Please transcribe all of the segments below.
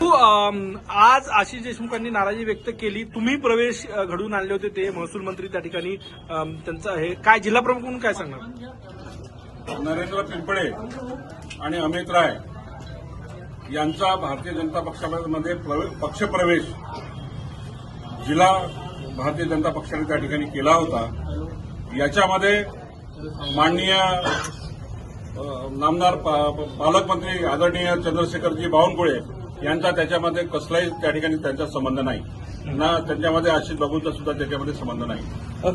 आज आशिष देशमुखांनी नाराजी व्यक्त केली. तुम्ही प्रवेश घडवून आणले होते, ते महसूल मंत्री त्या ठिकाणी त्यांचं हे काय जिल्हा प्रमुख म्हणून काय सांगणार? नरेंद्र पिंपळे आणि अमित राय यांचा भारतीय जनता पक्षामध्ये पक्षप्रवेश जिल्हा भारतीय जनता पक्षाने त्या ठिकाणी केला होता. याच्यामध्ये माननीय नामदार पालकमंत्री आदरणीय चंद्रशेखरजी बावनकुळे यांचा त्याच्यामध्ये कसलाही त्या ठिकाणी त्यांचा संबंध नाही ना, त्यांच्यामध्ये आशिष बाबूंचा सुद्धा त्याच्यामध्ये संबंध नाही.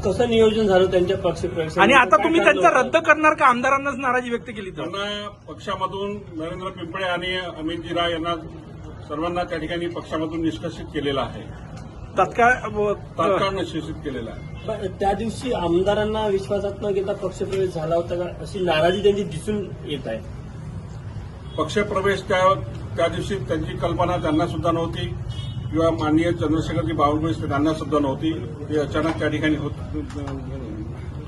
कसं नियोजन झालं त्यांच्या पक्षप्रवेश आणि आता तुम्ही त्यांचा रद्द करणार का? आमदारांनाच नाराजी व्यक्त केली तर त्यांना पक्षामधून नरेंद्र पिंपळे आणि अमितजी राय यांना सर्वांना त्या ठिकाणी पक्षामधून निष्कासित केलेलं आहे. तात्काळ निष्कासित केलेलं आहे. त्या दिवशी आमदारांना विश्वासात न घेता पक्षप्रवेश झाला होता का, अशी नाराजी त्यांची दिसून येत आहे. पक्षप्रवेश त्या दिवशी त्यांची कल्पना त्यांना सुद्धा नव्हती किंवा माननीय चंद्रशेखरजी बावनकुळे त्यांना सुद्धा नव्हती. ते अचानक त्या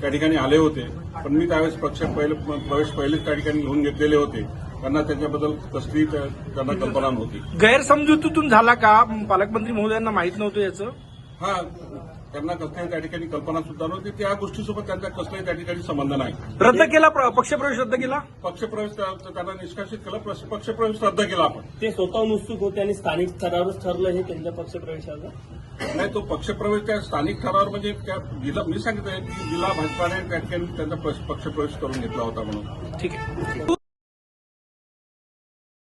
ठिकाणी आले होते. पण मी त्यावेळेस प्रवेश पहिलेच त्या ठिकाणी घेऊन घेतलेले होते. त्यांना त्याच्याबद्दल कसली त्यांना कल्पना नव्हती. गैरसमजुतीतून झाला का? पालकमंत्री महोदयांना माहित नव्हतं याचं? हा, त्यांना कसल्याही त्या ठिकाणी कल्पना सुद्धा नव्हती. त्या गोष्टीसोबत त्यांचा कसलाही त्या ठिकाणी संबंध नाही. रद्द केला पक्षप्रवेश रद्द केला. पक्षप्रवेश त्यांना निष्कासित केला. पक्षप्रवेश रद्द केला. आपण ते स्वतःहून उत्सुक होते आणि स्थानिक स्तरावरच ठरलं हे त्यांच्या पक्षप्रवेशाचं. नाही, तो पक्षप्रवेश त्या स्थानिक स्तरावर म्हणजे त्या जिल्हा मी सांगितलं की जिल्हा भाजपाने त्या ठिकाणी त्यांचा पक्षप्रवेश करून घेतला होता म्हणून. ठीक आहे.